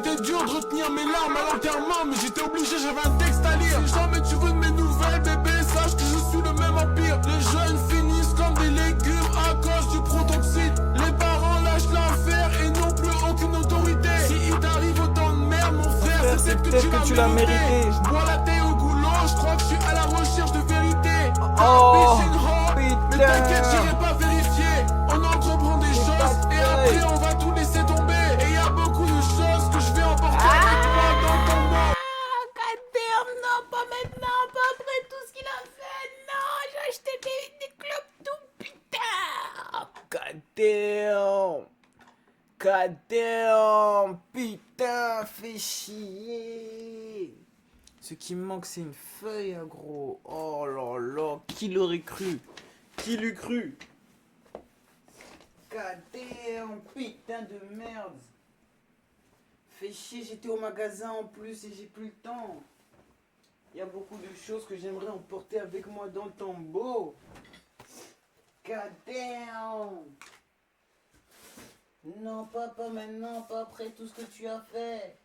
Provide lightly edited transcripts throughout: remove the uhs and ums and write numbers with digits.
C'était dur de retenir mes larmes à l'enterrement, mais j'étais obligé, j'avais un texte à lire. Si jamais tu veux de mes nouvelles, bébé, sache que je suis le même empire. Les jeunes finissent comme des légumes à cause du protoxyde. Les parents lâchent l'affaire et n'ont plus aucune autorité. Si il t'arrive autant de merde, mon frère, c'est peut-être que tu l'as mérité. Je bois la thé au goulot, je crois que je suis à la recherche de vérité. Oh, Mais t'inquiète, j'irai pas vérifier. On entreprend des choses et après on va tout laisser tomber. Et y a beaucoup de choses que je vais emporter avec moi dans le tombeau. Goddamn, non, pas maintenant, pas après tout ce qu'il a fait. Non, j'ai acheté des clopes tout, putain. Goddamn, putain, fais chier. Ce qui me manque, c'est une feuille, gros. Oh là là, qui l'aurait cru? Qui l'eût cru? Goddamn, putain de merde. Fais chier, j'étais au magasin en plus et j'ai plus le temps. Il y a beaucoup de choses que j'aimerais emporter avec moi dans le tombeau. Goddamn. Non, pas maintenant, pas après tout ce que tu as fait.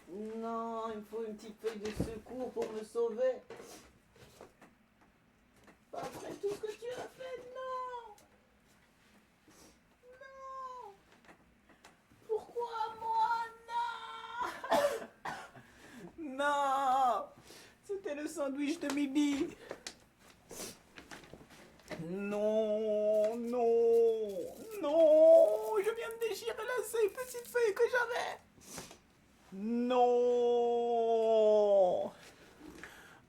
Non, il me faut une petite feuille de secours pour me sauver. Pas après tout ce que tu as fait, non. Non. Pourquoi moi, non? Non. C'était le sandwich de Bibi. Non, non, non. Je viens de déchirer la seule petite feuille que j'avais. Non.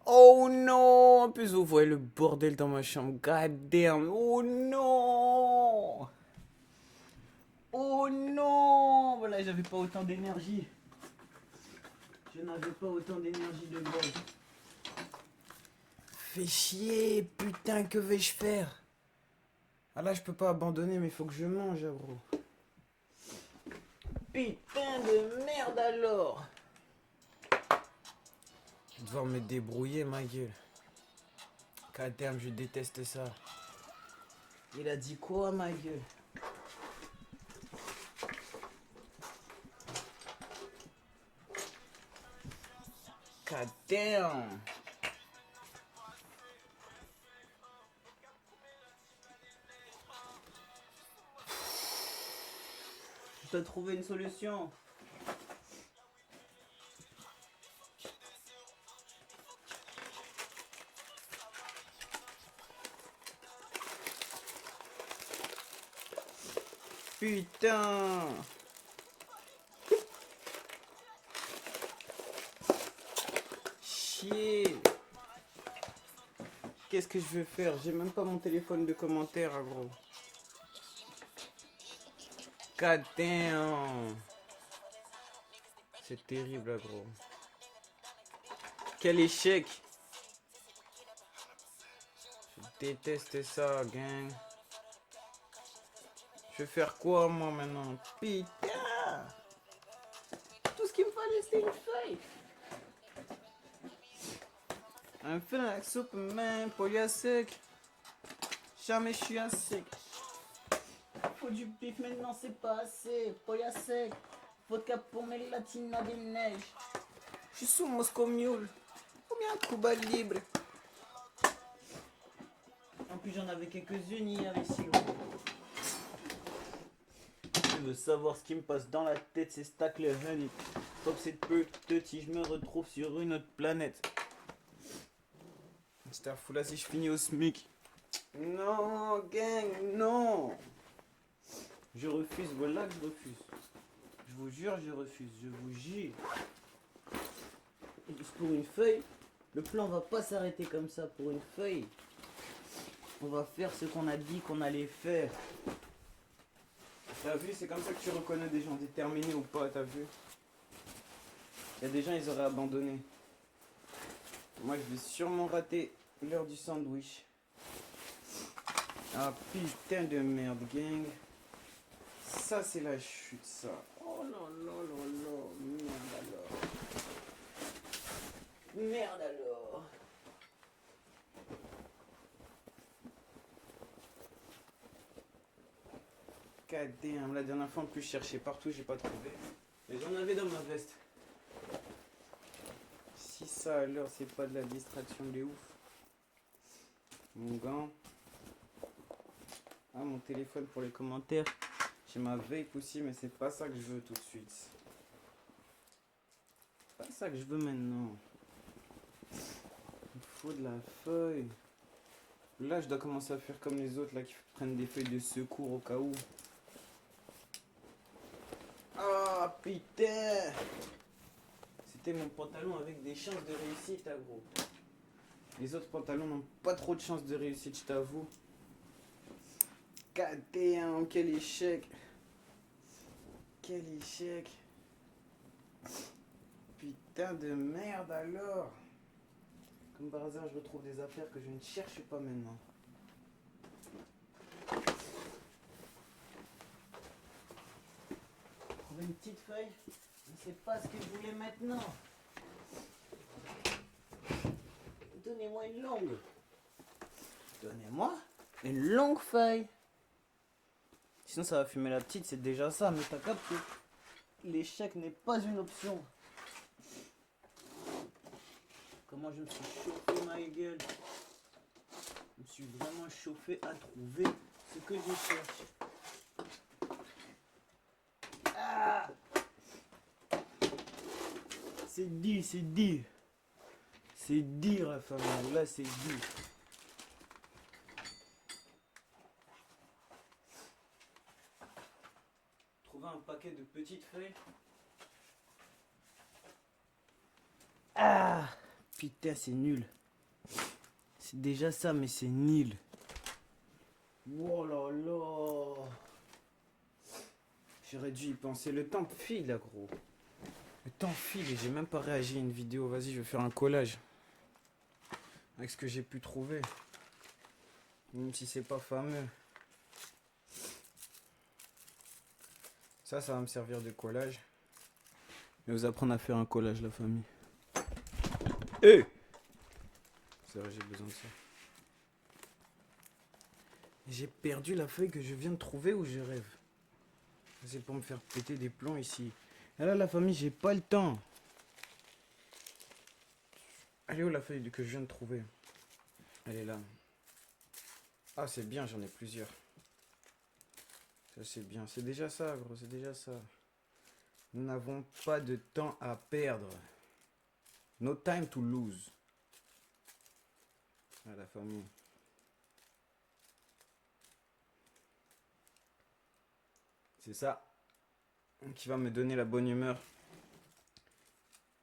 Oh non. En plus, vous voyez le bordel dans ma chambre. God damn. Oh non. Oh non. Voilà, j'avais pas autant d'énergie. Je n'avais pas autant d'énergie de base. Fais chier, putain, que vais-je faire? Ah là, je peux pas abandonner, mais il faut que je mange, gros. Putain de merde alors. Je vais devoir me débrouiller, ma gueule. Qu'à terme, je déteste ça. Il a dit quoi, ma gueule? God damn. Je dois trouver une solution. Putain. Chier. Qu'est-ce que je vais faire? J'ai même pas mon téléphone de commentaire, gros. God damn. C'est terrible, gros. Quel échec. Je déteste ça, gang. Je vais faire quoi, moi, maintenant? Putain. Tout ce qu'il me fallait, c'était une feuille. Un peu like Superman, pour y sec. Jamais je suis à sec. Faut du bif, maintenant c'est pas assez. Poya sec. Vodka pour mes latinas des neiges. Je suis sous Moscow Mule. Ou bien Cuba Libre. En plus, j'en avais quelques-unes hier ici. Tu veux savoir ce qui me passe dans la tête, c'est Stack le Honey. Comme c'est petit, je me retrouve sur une autre planète. C'est un fou là si je finis au SMIC. Non, gang, non. Je refuse, voilà que je refuse. Je vous jure, je refuse, je vous jure. Juste pour une feuille, le plan va pas s'arrêter comme ça pour une feuille. On va faire ce qu'on a dit qu'on allait faire. T'as vu, c'est comme ça que tu reconnais des gens déterminés ou pas, t'as vu? Il y a des gens, ils auraient abandonné. Moi, je vais sûrement rater l'heure du sandwich. Ah putain de merde, gang. Ça, c'est la chute, ça. Oh là là là là. Merde alors. Merde alors. God damn, la dernière fois en plus je cherchais partout, j'ai pas trouvé. Mais j'en avais dans ma veste. Si ça alors c'est pas de la distraction de ouf. Mon gant. Ah, mon téléphone pour les commentaires. J'ai ma vape aussi, mais c'est pas ça que je veux tout de suite. C'est pas ça que je veux maintenant. Il faut de la feuille. Là, je dois commencer à faire comme les autres là qui prennent des feuilles de secours au cas où. Ah putain! C'était mon pantalon avec des chances de réussite, ah, gros. Les autres pantalons n'ont pas trop de chances de réussite, je t'avoue. God damn, quel échec! Quel échec! Putain de merde alors! Comme par hasard, je retrouve des affaires que je ne cherche pas maintenant. Trouver une petite feuille, je ne sais pas ce que je voulais maintenant. Donnez-moi une longue. Donnez-moi une longue feuille. Sinon ça va fumer la petite, c'est déjà ça, mais t'as capté. L'échec n'est pas une option. Comment je me suis chauffé ma gueule. Je me suis vraiment chauffé à trouver ce que je cherche. Ah, c'est dit, c'est dit. C'est dit, Raphaël, là c'est dit. Trouver un paquet de petites feuilles. Ah, putain, c'est nul. C'est déjà ça, mais c'est nul. Oh là là. J'aurais dû y penser. Le temps file, là, gros. Le temps file et j'ai même pas réagi à une vidéo. Vas-y, je vais faire un collage. Avec ce que j'ai pu trouver. Même si c'est pas fameux. Ça va me servir de collage. Je vais vous apprendre à faire un collage, la famille. C'est vrai, j'ai besoin de ça. J'ai perdu la feuille que je viens de trouver ou je rêve. C'est pour me faire péter des plombs ici. Et là, la famille, j'ai pas le temps. Elle est où la feuille que je viens de trouver? Elle est là. Ah, c'est bien, j'en ai plusieurs. Ça, c'est bien. C'est déjà ça, gros, c'est déjà ça. Nous n'avons pas de temps à perdre. No time to lose. Ah, la famille. C'est ça qui va me donner la bonne humeur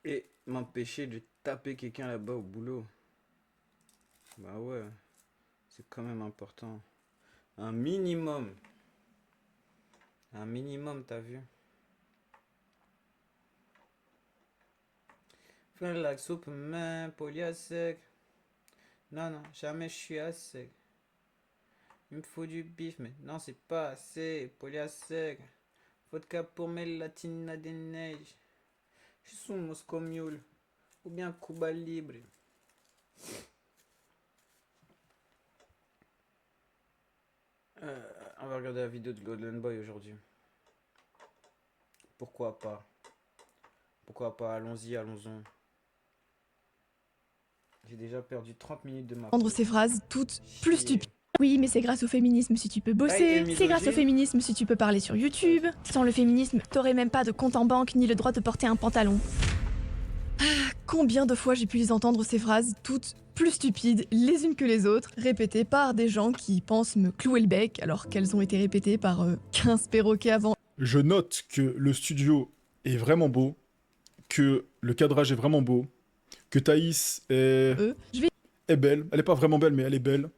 et m'empêcher de taper quelqu'un là-bas au boulot. Bah ouais, c'est quand même important. Un minimum. Un minimum, t'as vu? Faire la soupe, main, poli à sec. Non, non, jamais je suis à sec. Il me faut du bif, mais non, c'est pas assez. Poli à sec. Vodka pour mes latina des neiges. Je suis Moscow Mule. Ou bien Cuba Libre. On va regarder la vidéo de Golden Boy aujourd'hui. Pourquoi pas? Pourquoi pas? Allons-y, allons-y. J'ai déjà perdu 30 minutes de ma... Prendre ces phrases toutes plus stupides. Oui, mais c'est grâce au féminisme si tu peux bosser, c'est grâce au féminisme si tu peux parler sur YouTube. Sans le féminisme, t'aurais même pas de compte en banque ni le droit de porter un pantalon. Ah, combien de fois j'ai pu les entendre ces phrases toutes plus stupides les unes que les autres, répétées par des gens qui pensent me clouer le bec alors qu'elles ont été répétées par 15 perroquets avant. Je note que le studio est vraiment beau, que le cadrage est vraiment beau, que Thaïs est belle. Elle est pas vraiment belle, mais elle est belle.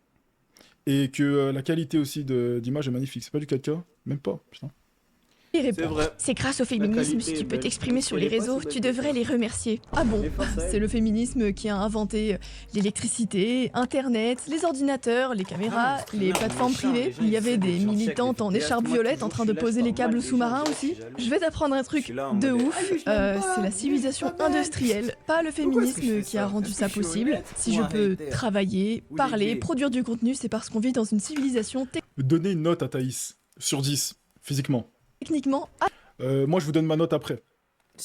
Et que la qualité aussi d'image est magnifique. C'est pas du 4K? Même pas, putain. C'est grâce au féminisme si tu peux t'exprimer sur les réseaux, tu devrais les remercier. Ah bon, c'est le féminisme qui a inventé l'électricité, internet, les ordinateurs, les caméras, les plateformes privées. Il y avait des militantes en écharpe violette en train de poser les câbles sous-marins aussi. Je vais t'apprendre un truc de ouf, c'est la civilisation industrielle, pas le féminisme qui a rendu ça possible. Si je peux travailler, parler, produire du contenu, c'est parce qu'on vit dans une civilisation Donnez une note à Thaïs sur 10. physiquement. Techniquement Moi, je vous donne ma note après,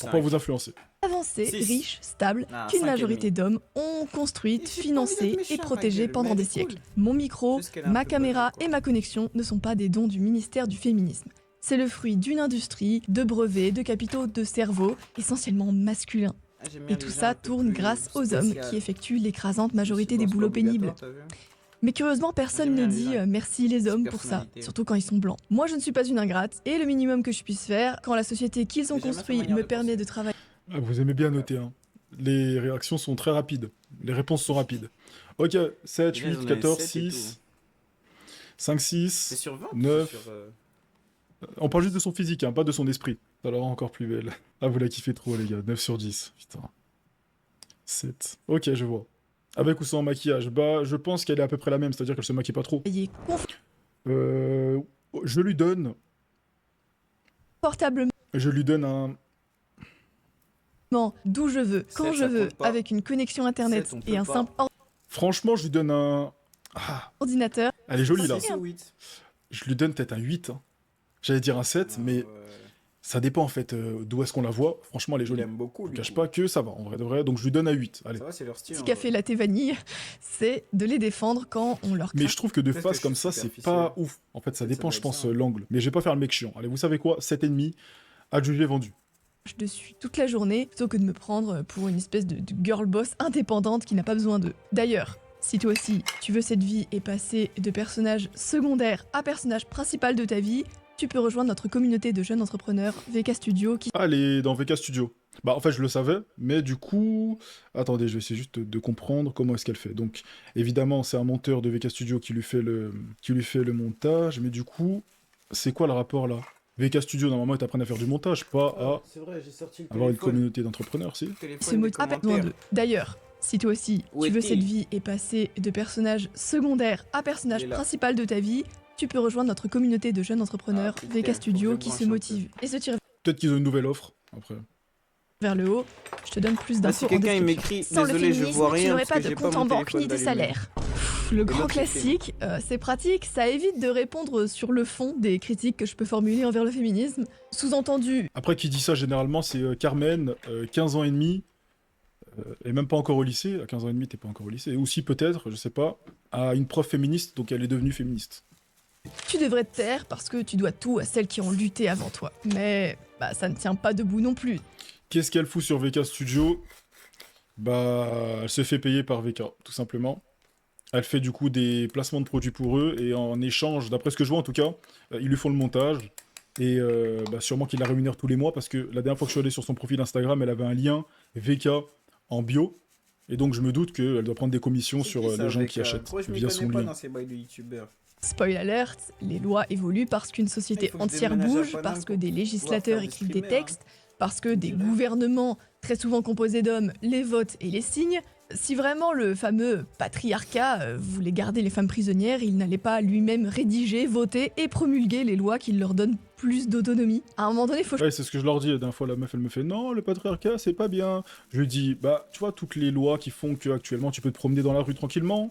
pour pas vous influencer. avancée, Six. riche, stable, Ah, qu'une 5,5. majorité d'hommes ont construite, J'ai pas financée envie d'être et méchant, protégée Michael, pendant mais des elle est siècles. cool. Mon micro, Juste qu'elle est un ma peu caméra bonne, quoi. et ma connexion ne sont pas des dons du ministère du féminisme. C'est le fruit d'une industrie, de brevets, de capitaux, de cerveaux, essentiellement masculins. Ah, j'aime bien Et tout les ça gens un peu tourne plus grâce aux hommes spéciales. qui effectuent l'écrasante majorité des C'est pas boulots obligatoire, pénibles. t'as vu. Mais curieusement, personne J'aime ne bien les dit gens. merci les hommes pour ça, personnalité. surtout quand ils sont blancs. Moi, je ne suis pas une ingrate, et le minimum que je puisse faire, quand la société qu'ils ont Mais j'aime bien sa construite manière me de permet penser. de travailler Ah, vous aimez bien noter, hein. Les réactions sont très rapides. Les réponses sont rapides. Ok, 7, Déjà, 8, j'en avais 14, 7 et 6, 5, C'est 6. sur 20 9. sur, On parle juste de son physique, hein, pas de son esprit. Ça la rend encore plus belle. Ah, vous la kiffez trop, les gars. 9 sur 10. Putain. 7. Ok, je vois. Avec ou sans maquillage? Bah, je pense qu'elle est à peu près la même, c'est-à-dire qu'elle se maquille pas trop. Je lui donne... confortablement Je lui donne un... d'où je veux, quand Sept, je ça veux, compte pas. avec une connexion internet Sept, on et peut un pas. simple Franchement, je lui donne un... Ah, ordinateur. elle est jolie, là. 6 ou 8. Je lui donne peut-être un 8. Hein. J'allais dire un 7, Ah, mais ouais. ça dépend, en fait, d'où est-ce qu'on la voit. Franchement, elle est Je jolie. l'aime beaucoup. Je lui. cache pas que ça va, en vrai de vrai. Donc, je lui donne un 8. Allez. Ça va, c'est leur style. Petit en café vrai. latte vanille, c'est de les défendre quand on leur Mais crache. je trouve que de Peut-être face que comme je ça, suis c'est superficiel. pas ouf. En fait, ça Peut-être dépend, ça je doit pense, être ça. l'angle. Mais je vais pas faire le mec chiant. Allez, vous savez quoi? 7,5, adjugé vendu. dessus toute la journée plutôt que de me prendre pour une espèce de girl boss indépendante qui n'a pas besoin d'eux. D'ailleurs, si toi aussi tu veux cette vie et passer de personnage secondaire à personnage principal de ta vie, tu peux rejoindre notre communauté de jeunes entrepreneurs VK Studio qui Allez, dans VK Studio. Bah, en fait, je le savais, mais du coup... Attendez, je vais essayer juste de comprendre comment est-ce qu'elle fait. Donc, évidemment, c'est un monteur de VK Studio qui lui fait le montage, mais du coup, c'est quoi le rapport, là? VK Studio, normalement, ils t'apprennent à faire du montage, pas à C'est vrai, j'ai sorti le avoir une téléphone. communauté d'entrepreneurs, si? se motive à besoin d'eux. D'ailleurs, si toi aussi Où tu veux est-il cette vie et passer de personnage secondaire à personnage Il est là. principal de ta vie, tu peux rejoindre notre communauté de jeunes entrepreneurs Ah, putain, VK faut Studio que je qui branche se un peu. motivent. Et si tu tire Peut-être qu'ils ont une nouvelle offre, après. vers le haut, je te donne plus Ah, d'infos si en quelqu'un il description. m'écrit, Sans le désolé, je féminisme, vois tu rien n'aurais parce pas que de j'ai pas compte en mon banque ni téléphone de d'allumé. salaire. Le grand l'autre, il fait. classique, c'est pratique, ça évite de répondre sur le fond des critiques que je peux formuler envers le féminisme. Sous-entendu, Après, qui dit ça, généralement, c'est Carmen, 15 ans et demi, et même pas encore au lycée. À 15 ans et demi, t'es pas encore au lycée. Ou si, peut-être, je sais pas, à une prof féministe, donc elle est devenue féministe. tu devrais te taire parce que tu dois tout à celles qui ont lutté avant toi. Mais bah, ça ne tient pas debout non plus. Qu'est-ce qu'elle fout sur VK Studio? Bah, elle se fait payer par VK, tout simplement. Elle fait du coup des placements de produits pour eux, et en échange, d'après ce que je vois en tout cas, ils lui font le montage. Et bah, sûrement qu'ils la rémunèrent tous les mois, parce que la dernière fois que je suis allé sur son profil Instagram, elle avait un lien VK en bio. Et donc je me doute qu'elle doit prendre des commissions sur les gens qui achètent Pourquoi je m'y via connais son pas lien. dans ces bails de youtubeurs? Spoil alert, les lois évoluent parce qu'une société Il faut que je entière déménage à bouge, Paname parce que pour des pouvoir législateurs faire des écrivent des streamers, hein. textes, parce que des Dirais. gouvernements, très souvent composés d'hommes, les votent et les signent. Si vraiment le fameux patriarcat voulait garder les femmes prisonnières, il n'allait pas lui-même rédiger, voter et promulguer les lois qui leur donnent plus d'autonomie. À un moment donné, il faut Ouais, c'est ce que je leur dis. La dernière fois, la meuf, elle me fait non, le patriarcat, c'est pas bien. Je lui dis, bah, tu vois, toutes les lois qui font que actuellement tu peux te promener dans la rue tranquillement.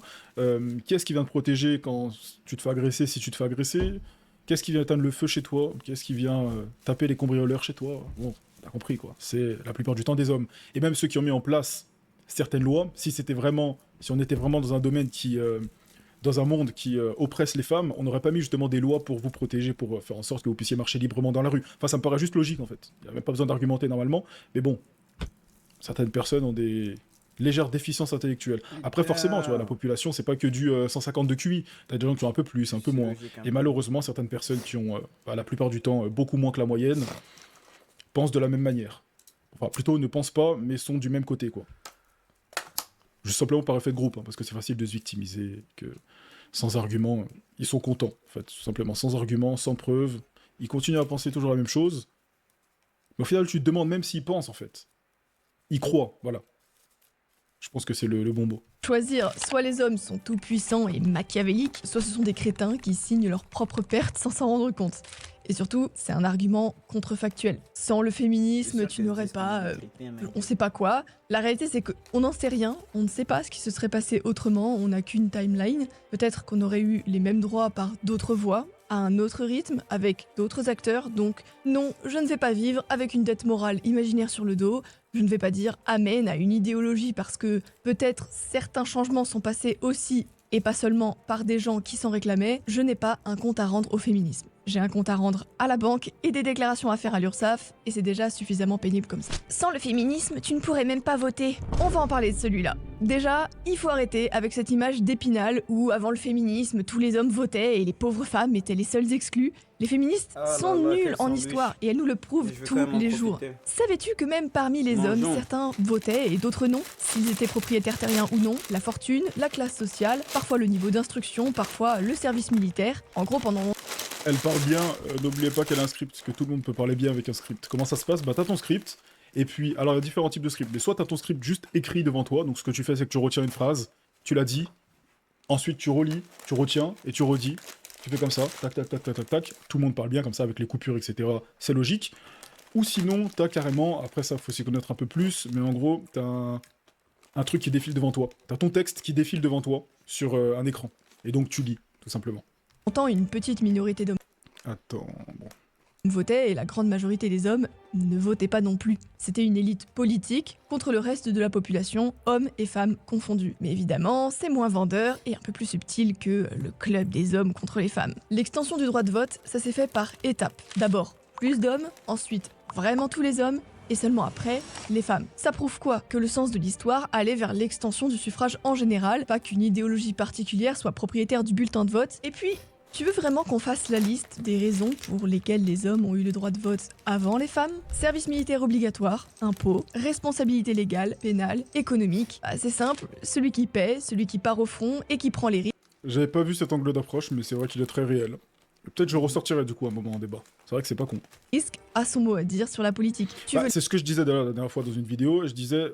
Qu'est-ce qui vient te protéger quand tu te fais agresser, si tu te fais agresser? Qu'est-ce qui vient éteindre le feu chez toi? Qu'est-ce qui vient taper les cambrioleurs chez toi? Bon, t'as compris, quoi. C'est la plupart du temps des hommes. Et même ceux qui ont mis en place certaines lois, si on était vraiment dans un domaine dans un monde qui oppresse les femmes, on n'aurait pas mis justement des lois pour vous protéger, pour faire en sorte que vous puissiez marcher librement dans la rue. Enfin, ça me paraît juste logique, en fait. Il n'y a même pas besoin d'argumenter normalement. Mais bon, certaines personnes ont des légères déficiences intellectuelles. Après, forcément, tu vois, la population, c'est pas que du 150 de QI. T'as des gens qui ont un peu plus, un peu moins. Et malheureusement, certaines personnes qui ont, la plupart du temps, beaucoup moins que la moyenne, pensent de la même manière. Enfin, plutôt ne pensent pas, mais sont du même côté, quoi. Juste simplement par effet de groupe, hein, parce que c'est facile de se victimiser, que sans argument, ils sont contents, en fait, tout simplement, sans argument, sans preuve. Ils continuent à penser toujours la même chose, mais au final, tu te demandes même s'ils pensent, en fait. Ils croient, voilà. Je pense que c'est le bon mot. choisir, soit les hommes sont tout puissants et machiavéliques, soit ce sont des crétins qui signent leur propre perte sans s'en rendre compte. Et surtout, c'est un argument contrefactuel. Sans le féminisme, tu n'aurais pas... on sait pas quoi. La réalité, c'est qu'on n'en sait rien, on ne sait pas ce qui se serait passé autrement, on n'a qu'une timeline. Peut-être qu'on aurait eu les mêmes droits par d'autres voies. à un autre rythme, avec d'autres acteurs, donc non, je ne vais pas vivre avec une dette morale imaginaire sur le dos, je ne vais pas dire amen à une idéologie parce que peut-être certains changements sont passés aussi et pas seulement par des gens qui s'en réclamaient, je n'ai pas un compte à rendre au féminisme. J'ai un compte à rendre à la banque et des déclarations à faire à l'URSSAF, et c'est déjà suffisamment pénible comme ça. Sans le féminisme, tu ne pourrais même pas voter. On va en parler de celui-là. Déjà, il faut arrêter avec cette image d'Épinal où, avant le féminisme, tous les hommes votaient et les pauvres femmes étaient les seuls exclus. Les féministes sont nuls en histoire et elles nous le prouvent tous les jours. Savais-tu que même parmi les hommes, certains votaient et d'autres non, s'ils étaient propriétaires terriens ou non, la fortune, la classe sociale, parfois le niveau d'instruction, parfois le service militaire. En gros, pendant... Elle parle bien, n'oubliez pas qu'elle a un script, parce que tout le monde peut parler bien avec un script. Comment ça se passe? Bah t'as ton script, et puis, alors il y a différents types de scripts, mais soit t'as ton script juste écrit devant toi, donc ce que tu fais c'est que tu retiens une phrase, tu la dis, ensuite tu relis, tu retiens, et tu redis, tu fais comme ça, tac tac tac tac tac tac, tout le monde parle bien comme ça avec les coupures, etc., c'est logique. Ou sinon, t'as carrément, après ça faut s'y connaître un peu plus, mais en gros, t'as un truc qui défile devant toi, t'as ton texte qui défile devant toi, sur un écran, et donc tu lis, tout simplement. Longtemps, une petite minorité d'hommes votaient et la grande majorité des hommes ne votaient pas non plus. C'était une élite politique contre le reste de la population, hommes et femmes confondus. Mais évidemment, c'est moins vendeur et un peu plus subtil que le club des hommes contre les femmes. L'extension du droit de vote, ça s'est fait par étapes. D'abord, plus d'hommes, ensuite vraiment tous les hommes, et seulement après, les femmes. Ça prouve quoi? Que le sens de l'histoire allait vers l'extension du suffrage en général, pas qu'une idéologie particulière soit propriétaire du bulletin de vote. Et puis, tu veux vraiment qu'on fasse la liste des raisons pour lesquelles les hommes ont eu le droit de vote avant les femmes? Service militaire obligatoire, impôts, responsabilité légale, pénale, économique. Bah, c'est simple, celui qui paie, celui qui part au front et qui prend les risques. J'avais pas vu cet angle d'approche, mais c'est vrai qu'il est très réel. Peut-être je ressortirai du coup un moment en débat. C'est vrai que c'est pas con. Risque a son mot à dire sur la politique. C'est ce que je disais d'ailleurs la dernière fois dans une vidéo. Je disais,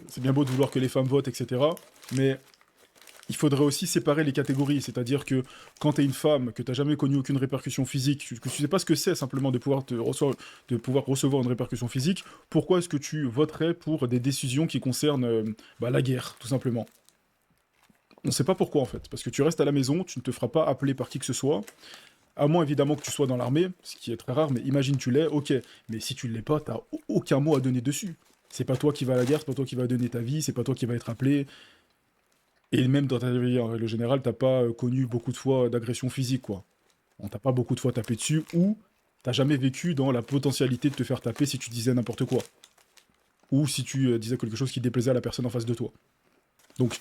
c'est bien beau de vouloir que les femmes votent, etc. Mais il faudrait aussi séparer les catégories. C'est-à-dire que quand t'es une femme, que t'as jamais connu aucune répercussion physique, que tu sais pas ce que c'est simplement de pouvoir recevoir une répercussion physique, pourquoi est-ce que tu voterais pour des décisions qui concernent la guerre, tout simplement? On sait pas pourquoi en fait, parce que tu restes à la maison, tu ne te feras pas appeler par qui que ce soit, à moins évidemment que tu sois dans l'armée, ce qui est très rare, mais imagine tu l'es, ok, mais si tu l'es pas, t'as aucun mot à donner dessus. C'est pas toi qui vas à la guerre, c'est pas toi qui vas donner ta vie, c'est pas toi qui va être appelé. Et même dans ta vie en règle générale, t'as pas connu beaucoup de fois d'agression physique, quoi. On t'a pas beaucoup de fois tapé dessus, ou t'as jamais vécu dans la potentialité de te faire taper si tu disais n'importe quoi. Ou si tu disais quelque chose qui déplaisait à la personne en face de toi. Donc,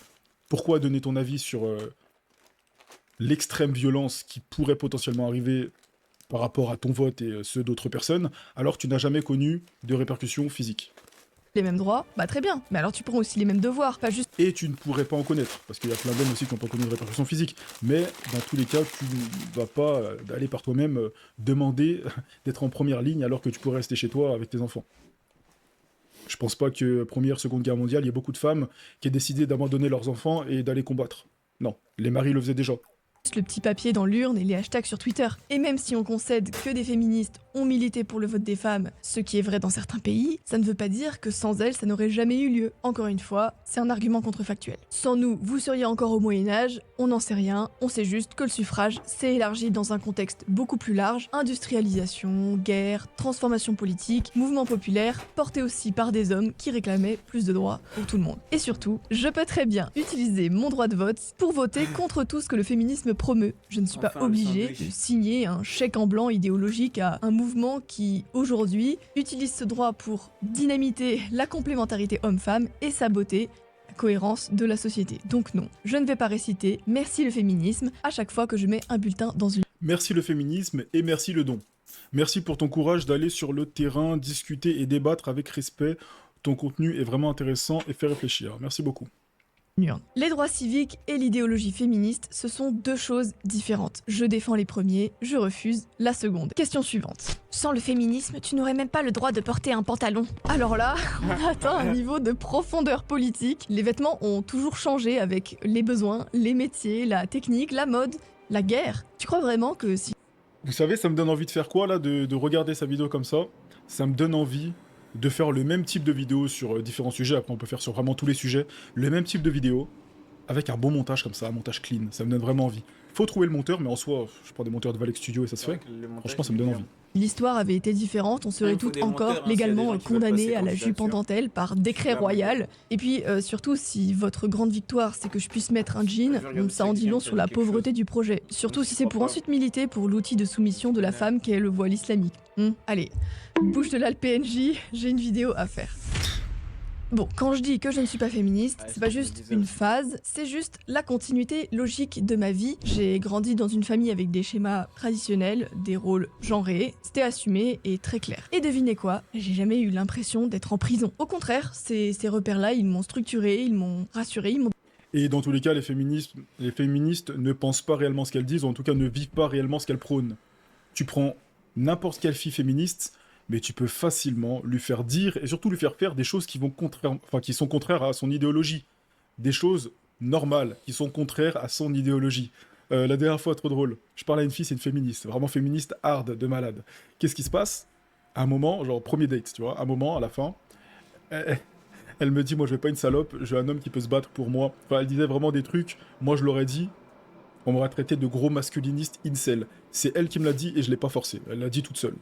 pourquoi donner ton avis sur l'extrême violence qui pourrait potentiellement arriver par rapport à ton vote et ceux d'autres personnes, alors que tu n'as jamais connu de répercussions physiques? Les mêmes droits, bah très bien, mais alors tu prends aussi les mêmes devoirs, pas juste... Et tu ne pourrais pas en connaître, parce qu'il y a plein d'hommes aussi qui n'ont pas connu de répercussions physiques, mais dans tous les cas, tu ne vas pas aller par toi-même demander d'être en première ligne alors que tu pourrais rester chez toi avec tes enfants. Je pense pas que Première, Seconde Guerre mondiale, il y ait beaucoup de femmes qui aient décidé d'abandonner leurs enfants et d'aller combattre. Non, les maris le faisaient déjà. Le petit papier dans l'urne et les hashtags sur Twitter. Et même si on concède que des féministes ont milité pour le vote des femmes, ce qui est vrai dans certains pays, ça ne veut pas dire que sans elles, ça n'aurait jamais eu lieu. Encore une fois, c'est un argument contrefactuel. Sans nous, vous seriez encore au Moyen-Âge, on n'en sait rien, on sait juste que le suffrage s'est élargi dans un contexte beaucoup plus large, industrialisation, guerre, transformation politique, mouvement populaire, porté aussi par des hommes qui réclamaient plus de droits pour tout le monde. Et surtout, je peux très bien utiliser mon droit de vote pour voter contre tout ce que le féminisme promeut. Je ne suis pas obligée de signer un chèque en blanc idéologique à un mouvement qui, aujourd'hui, utilise ce droit pour dynamiter la complémentarité homme-femme et saboter la cohérence de la société. Donc non, je ne vais pas réciter « Merci le féminisme » à chaque fois que je mets un bulletin dans une... Merci le féminisme et merci le don. Merci pour ton courage d'aller sur le terrain, discuter et débattre avec respect. Ton contenu est vraiment intéressant et fait réfléchir. Merci beaucoup. Les droits civiques et l'idéologie féministe, ce sont deux choses différentes. Je défends les premiers, je refuse la seconde. Question suivante. Sans le féminisme, tu n'aurais même pas le droit de porter un pantalon. Alors là, on atteint un niveau de profondeur politique. Les vêtements ont toujours changé avec les besoins, les métiers, la technique, la mode, la guerre. Tu crois vraiment que si... Vous savez, ça me donne envie de faire quoi là, de regarder sa vidéo comme ça? Ça me donne envie de faire le même type de vidéo sur différents sujets, après on peut faire sur vraiment tous les sujets, le même type de vidéo, avec un bon montage comme ça, un montage clean. Ça me donne vraiment envie. Faut trouver le monteur, mais en soi, je prends des monteurs de Valek Studio et ça se fait. Franchement, ça me donne envie. L'histoire avait été différente, on serait toutes encore légalement condamnées à la jupe en dentelle par décret royal. Et puis surtout, si votre grande victoire c'est que je puisse mettre un jean, ça en dit long sur la pauvreté du projet. Surtout si c'est pour ensuite militer pour l'outil de soumission de la femme qu'est le voile islamique. Allez, bouge de là le PNJ, j'ai une vidéo à faire. Bon, quand je dis que je ne suis pas féministe, c'est pas juste une phase, c'est juste la continuité logique de ma vie. J'ai grandi dans une famille avec des schémas traditionnels, des rôles genrés, c'était assumé et très clair. Et devinez quoi, j'ai jamais eu l'impression d'être en prison. Au contraire, ces repères-là, ils m'ont structuré, ils m'ont rassuré, ils m'ont... Et dans tous les cas, les féministes ne pensent pas réellement ce qu'elles disent, ou en tout cas ne vivent pas réellement ce qu'elles prônent. Tu prends n'importe quelle fille féministe, mais tu peux facilement lui faire dire et surtout lui faire faire des choses qui sont contraires à son idéologie. Des choses normales qui sont contraires à son idéologie. La dernière fois, trop drôle, je parlais à une fille, c'est une féministe, vraiment féministe hard, de malade. Qu'est-ce qui se passe? À un moment, genre premier date, tu vois, à un moment, à la fin, elle me dit, moi je veux pas une salope, je veux un homme qui peut se battre pour moi. Enfin, elle disait vraiment des trucs, moi je l'aurais dit, on m'aurait traité de gros masculiniste incel. C'est elle qui me l'a dit et je l'ai pas forcé, elle l'a dit toute seule.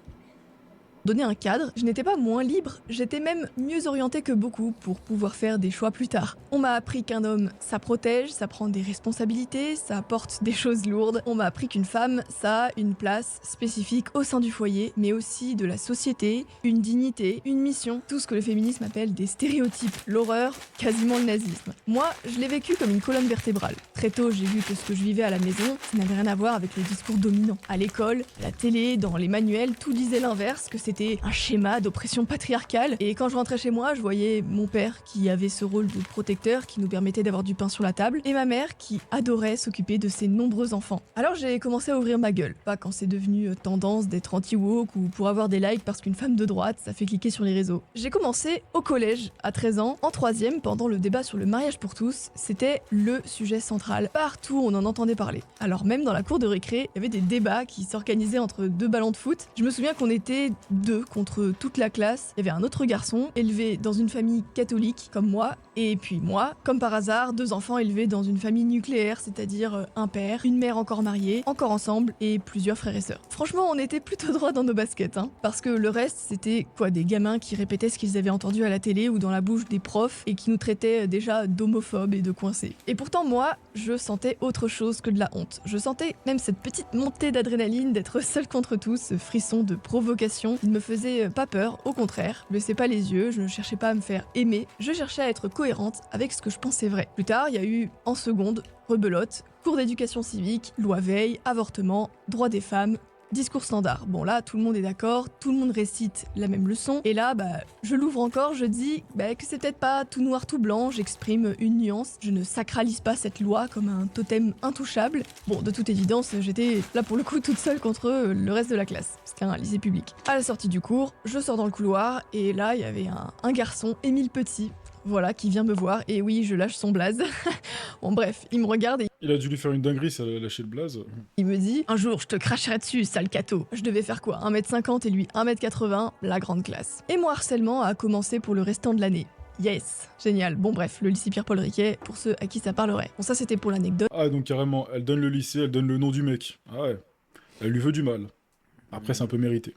Donner un cadre, je n'étais pas moins libre, j'étais même mieux orientée que beaucoup pour pouvoir faire des choix plus tard. On m'a appris qu'un homme, ça protège, ça prend des responsabilités, ça apporte des choses lourdes. On m'a appris qu'une femme, ça a une place spécifique au sein du foyer, mais aussi de la société, une dignité, une mission, tout ce que le féminisme appelle des stéréotypes, l'horreur, quasiment le nazisme. Moi, je l'ai vécu comme une colonne vertébrale. Très tôt, j'ai vu que ce que je vivais à la maison, ça n'avait rien à voir avec le discours dominant. À l'école, à la télé, dans les manuels, tout disait l'inverse, que c'était un schéma d'oppression patriarcale. Et quand je rentrais chez moi, je voyais mon père qui avait ce rôle de protecteur qui nous permettait d'avoir du pain sur la table, et ma mère qui adorait s'occuper de ses nombreux enfants. Alors j'ai commencé à ouvrir ma gueule. Pas quand c'est devenu tendance d'être anti-woke ou pour avoir des likes parce qu'une femme de droite, ça fait cliquer sur les réseaux. J'ai commencé au collège, à 13 ans, en 3e, pendant le débat sur le mariage pour tous. C'était le sujet central. Partout, on en entendait parler. Alors même dans la cour de récré, il y avait des débats qui s'organisaient entre deux ballons de foot. Je me souviens qu'on était deux contre toute la classe. Il y avait un autre garçon élevé dans une famille catholique comme moi, et puis moi, comme par hasard, deux enfants élevés dans une famille nucléaire, c'est-à-dire un père, une mère encore mariée, encore ensemble, et plusieurs frères et sœurs. Franchement, on était plutôt droit dans nos baskets, hein, parce que le reste, c'était quoi, des gamins qui répétaient ce qu'ils avaient entendu à la télé ou dans la bouche des profs et qui nous traitaient déjà d'homophobes et de coincés. Et pourtant, moi, je sentais autre chose que de la honte. Je sentais même cette petite montée d'adrénaline d'être seule contre tous, ce frisson de provocation. Il me faisait pas peur, au contraire. Je baissais pas les yeux, je ne cherchais pas à me faire aimer, je cherchais à être cohérente avec ce que je pensais vrai. Plus tard, il y a eu, en seconde, rebelote, cours d'éducation civique, loi Veil, avortement, droit des femmes, discours standard. Bon là, tout le monde est d'accord, tout le monde récite la même leçon, et là, je l'ouvre encore, je dis que c'est peut-être pas tout noir tout blanc, j'exprime une nuance, je ne sacralise pas cette loi comme un totem intouchable. Bon, de toute évidence, j'étais là pour le coup toute seule contre le reste de la classe. C'était un lycée public. À la sortie du cours, je sors dans le couloir, et là, il y avait un garçon, Émile Petit, voilà, qui vient me voir, et oui, je lâche son blaze. Bon bref, il me regarde et... Il a dû lui faire une dinguerie, ça a lâché le blaze. Il me dit, un jour je te cracherai dessus, sale cato. Je devais faire quoi, 1m50 et lui 1m80, la grande classe. Et mon harcèlement a commencé pour le restant de l'année. Yes, génial. Bon bref, le lycée Pierre-Paul Riquet, pour ceux à qui ça parlerait. Bon ça c'était pour l'anecdote. Ah donc carrément, elle donne le lycée, elle donne le nom du mec. Ah ouais, elle lui veut du mal. Après c'est un peu mérité.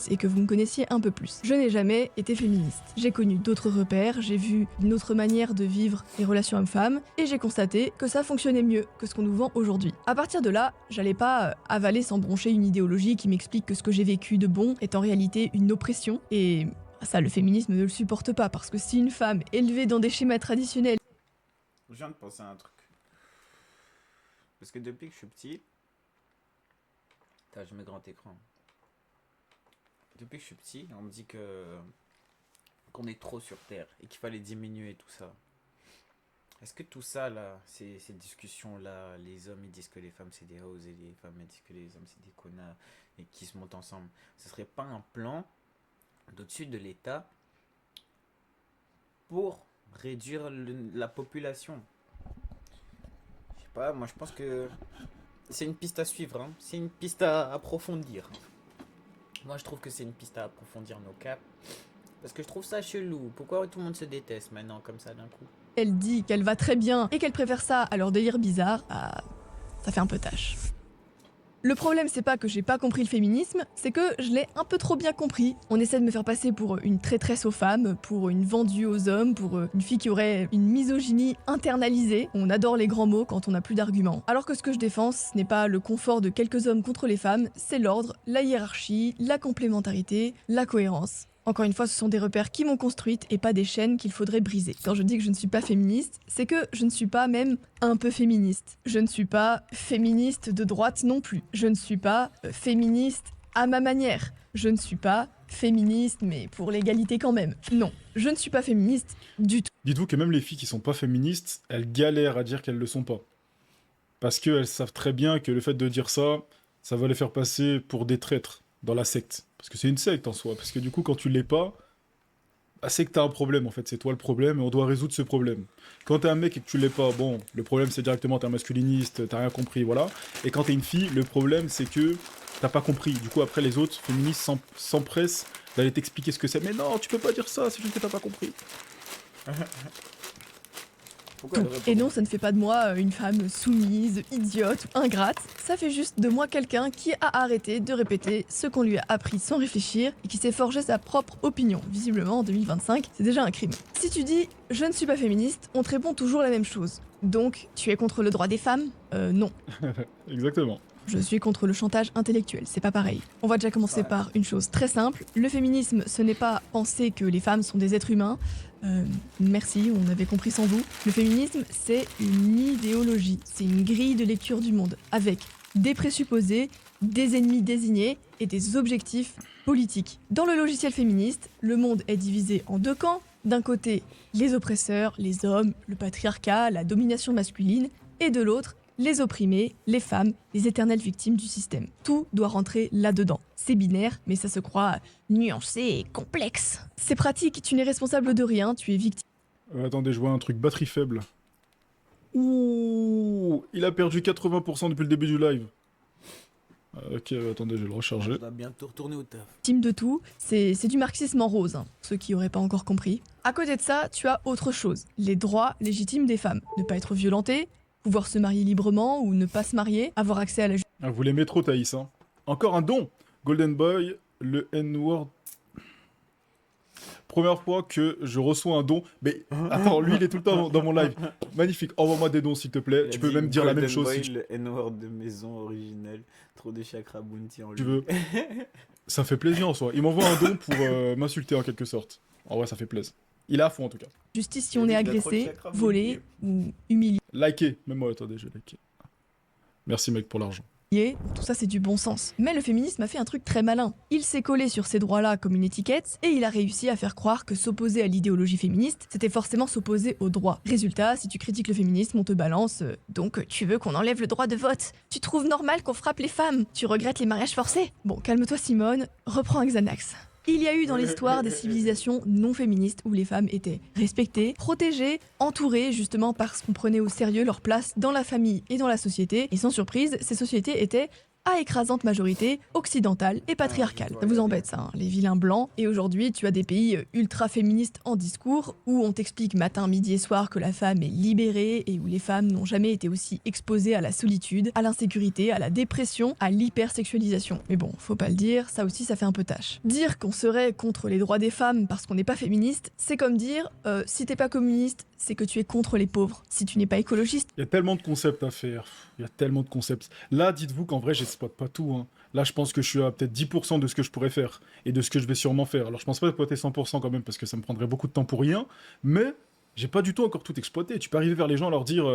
Et que vous me connaissiez un peu plus. Je n'ai jamais été féministe. J'ai connu d'autres repères, j'ai vu une autre manière de vivre les relations hommes-femmes, et j'ai constaté que ça fonctionnait mieux que ce qu'on nous vend aujourd'hui. À partir de là, j'allais pas avaler sans broncher une idéologie qui m'explique que ce que j'ai vécu de bon est en réalité une oppression, et ça, le féminisme ne le supporte pas, parce que si une femme élevée dans des schémas traditionnels... Je viens de penser à un truc. Parce que depuis que je suis petit... Attends, je mets grand écran. Depuis que je suis petit, on me dit qu'on est trop sur Terre et qu'il fallait diminuer tout ça. Est-ce que tout ça, là, ces discussions-là, les hommes ils disent que les femmes c'est des hoes et les femmes elles disent que les hommes c'est des connards et qui se montent ensemble, ce serait pas un plan d'au-dessus de l'État pour réduire la population? Je sais pas, moi je pense que c'est une piste à suivre, hein. C'est une piste à approfondir. Moi, je trouve que c'est une piste à approfondir nos caps. Parce que je trouve ça chelou. Pourquoi tout le monde se déteste maintenant, comme ça, d'un coup? Elle dit qu'elle va très bien et qu'elle préfère ça à leur délire bizarre, ah, ça fait un peu tâche. Le problème, c'est pas que j'ai pas compris le féminisme, c'est que je l'ai un peu trop bien compris. On essaie de me faire passer pour une traîtresse aux femmes, pour une vendue aux hommes, pour une fille qui aurait une misogynie internalisée. On adore les grands mots quand on n'a plus d'arguments. Alors que ce que je défends, ce n'est pas le confort de quelques hommes contre les femmes, c'est l'ordre, la hiérarchie, la complémentarité, la cohérence. Encore une fois, ce sont des repères qui m'ont construite et pas des chaînes qu'il faudrait briser. Quand je dis que je ne suis pas féministe, c'est que je ne suis pas même un peu féministe. Je ne suis pas féministe de droite non plus. Je ne suis pas féministe à ma manière. Je ne suis pas féministe, mais pour l'égalité quand même. Non, je ne suis pas féministe du tout. Dites-vous que même les filles qui sont pas féministes, elles galèrent à dire qu'elles le sont pas. Parce qu'elles savent très bien que le fait de dire ça, ça va les faire passer pour des traîtres dans la secte. Parce que c'est une secte en soi. Parce que du coup, quand tu l'es pas, bah, c'est que t'as un problème en fait. C'est toi le problème et on doit résoudre ce problème. Quand t'es un mec et que tu l'es pas, bon, le problème c'est directement t'es un masculiniste, t'as rien compris, voilà. Et quand t'es une fille, le problème c'est que t'as pas compris. Du coup, après les autres féministes s'empressent d'aller t'expliquer ce que c'est. Mais non, tu peux pas dire ça, c'est juste que t'as pas compris. Pourquoi Et non, ça ne fait pas de moi une femme soumise, idiote ou ingrate. Ça fait juste de moi quelqu'un qui a arrêté de répéter ce qu'on lui a appris sans réfléchir et qui s'est forgé sa propre opinion. Visiblement, en 2025, c'est déjà un crime. Si tu dis « je ne suis pas féministe », on te répond toujours la même chose. Donc, tu es contre le droit des femmes ? Non. Exactement. Je suis contre le chantage intellectuel, c'est pas pareil. On va déjà commencer par une chose très simple. Le féminisme, ce n'est pas penser que les femmes sont des êtres humains. Merci, on avait compris sans vous. Le féminisme, c'est une idéologie, c'est une grille de lecture du monde, avec des présupposés, des ennemis désignés et des objectifs politiques. Dans le logiciel féministe, le monde est divisé en deux camps. D'un côté, les oppresseurs, les hommes, le patriarcat, la domination masculine, et de l'autre, les opprimés, les femmes, les éternelles victimes du système. Tout doit rentrer là-dedans. C'est binaire, mais ça se croit nuancé et complexe. C'est pratique, tu n'es responsable de rien, tu es victime. Attendez, je vois un truc batterie faible. Ouh, il a perdu 80% depuis le début du live. Ok, attendez, je vais le recharger. Je dois bientôt retourner au taf. Victime de tout, c'est du marxisme en rose, hein, ceux qui n'auraient pas encore compris. À côté de ça, tu as autre chose, les droits légitimes des femmes. Ne pas être violentée, pouvoir se marier librement ou ne pas se marier, avoir accès à la justice. Ah, vous l'aimez trop, Thaïs, hein. Encore un don. Golden Boy, le N-word. Première fois que je reçois un don. Mais attends, lui, il est tout le temps dans mon live. Magnifique. Envoie-moi des dons, s'il te plaît. Tu peux même dire la même chose Boy, si tu le N-word de maison originelle. Trop de chakra bounty en lui. veux. Ça fait plaisir en soi. Il m'envoie un don pour m'insulter en quelque sorte. En vrai, ça fait plaisir. Il est à fond en tout cas. Justice si on est agressé, volé ou humilié. Likez. Même moi, attendez, je vais liker. Merci mec pour l'argent. Tout ça c'est du bon sens. Mais le féminisme a fait un truc très malin. Il s'est collé sur ces droits-là comme une étiquette et il a réussi à faire croire que s'opposer à l'idéologie féministe, c'était forcément s'opposer aux droits. Résultat, si tu critiques le féminisme, on te balance donc tu veux qu'on enlève le droit de vote. Tu trouves normal qu'on frappe les femmes. Tu regrettes les mariages forcés. Bon, calme-toi Simone, reprends un Xanax. Il y a eu dans l'histoire des civilisations non féministes où les femmes étaient respectées, protégées, entourées justement parce qu'on prenait au sérieux leur place dans la famille et dans la société. Et sans surprise, ces sociétés étaient à écrasante majorité occidentale et patriarcale. Ça vous embête ça, hein, les vilains blancs. Et aujourd'hui, tu as des pays ultra féministes en discours où on t'explique matin, midi et soir que la femme est libérée et où les femmes n'ont jamais été aussi exposées à la solitude, à l'insécurité, à la dépression, à l'hypersexualisation. Mais bon, faut pas le dire, ça aussi ça fait un peu tâche. Dire qu'on serait contre les droits des femmes parce qu'on n'est pas féministe, c'est comme dire si t'es pas communiste, c'est que tu es contre les pauvres. Si tu n'es pas écologiste... Il y a tellement de concepts à faire. Il y a tellement de concepts. Là, dites-vous qu'en vrai, j'exploite pas tout. Hein. Là, je pense que je suis à peut-être 10% de ce que je pourrais faire. Et de ce que je vais sûrement faire. Alors, je pense pas exploiter 100% quand même, parce que ça me prendrait beaucoup de temps pour rien. Mais j'ai pas du tout encore tout exploité. Tu peux arriver vers les gens, leur dire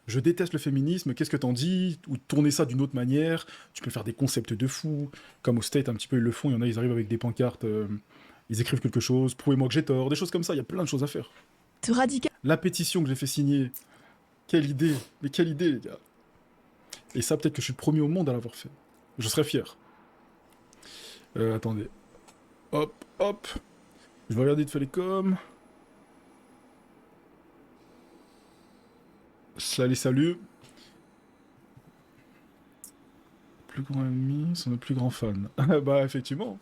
je déteste le féminisme, qu'est-ce que t'en dis? Ou tourner ça d'une autre manière. Tu peux faire des concepts de fou. Comme au State, un petit peu, ils le font. Il y en a, ils arrivent avec des pancartes. Ils écrivent quelque chose. Prouvez-moi que j'ai tort. Des choses comme ça. Il y a plein de choses à faire. Radical. La pétition que j'ai fait signer, quelle idée, mais quelle idée les gars. Et ça peut-être que je suis le premier au monde à l'avoir fait. Je serais fier. Attendez. Hop, hop. Je vais regarder de faire les coms. Salut. Plus grand ennemi, c'est notre plus grand fan. Bah effectivement.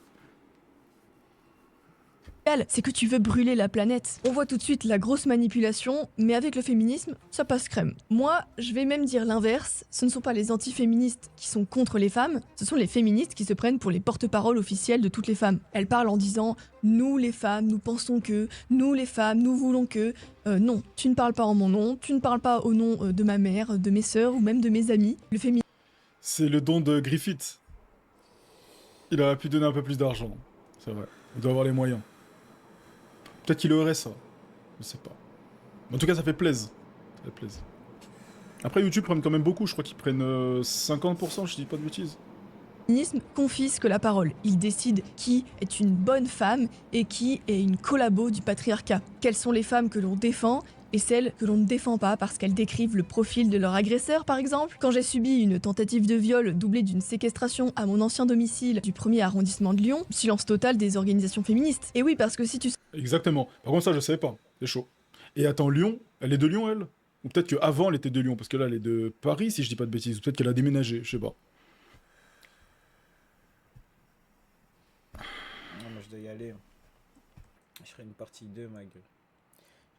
sociale, c'est que tu veux brûler la planète. On voit tout de suite la grosse manipulation, mais avec le féminisme, ça passe crème. Moi, je vais même dire l'inverse, ce ne sont pas les antiféministes qui sont contre les femmes, ce sont les féministes qui se prennent pour les porte-paroles officielles de toutes les femmes. Elles parlent en disant « nous les femmes, nous pensons que, nous les femmes, nous voulons que ». Non, tu ne parles pas en mon nom, tu ne parles pas au nom de ma mère, de mes sœurs ou même de mes amis. Le féminisme... C'est le don de Griffith. Il aurait pu donner un peu plus d'argent, c'est vrai. Il doit avoir les moyens. Peut-être qu'il aurait ça. Je sais pas. En tout cas, ça fait plaisir. Ça fait plaisir. Après, YouTube prennent quand même beaucoup. Je crois qu'ils prennent 50%, je dis pas de bêtises. Le féminisme confisque la parole. Il décide qui est une bonne femme et qui est une collabo du patriarcat. Quelles sont les femmes que l'on défend et celles que l'on ne défend pas parce qu'elles décrivent le profil de leur agresseur, par exemple. Quand j'ai subi une tentative de viol doublée d'une séquestration à mon ancien domicile du 1er arrondissement de Lyon, silence total des organisations féministes. Et oui, parce que si tu... Exactement. Par contre, ça, je savais pas. C'est chaud. Et attends, Lyon, elle est de Lyon, elle? Ou peut-être qu'avant, elle était de Lyon, parce que là, elle est de Paris, si je dis pas de bêtises. Ou peut-être qu'elle a déménagé, je sais pas. Non, mais je dois y aller. Je ferai une partie 2, ma gueule.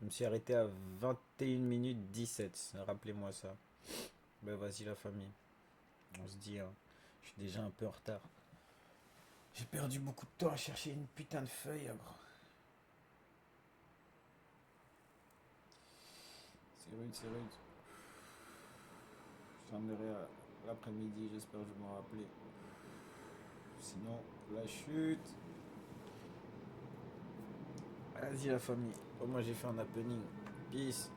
Je me suis arrêté à 21 minutes 17. Rappelez-moi ça. Ben vas-y la famille. On se dit, hein. Je suis déjà un peu en retard. J'ai perdu beaucoup de temps à chercher une putain de feuille, gros. C'est rude, c'est rude. Je t'emmènerai à l'après-midi, j'espère que je vais m'en rappeler. Sinon, la chute. Vas-y la famille. Oh, moi j'ai fait un happening. Peace.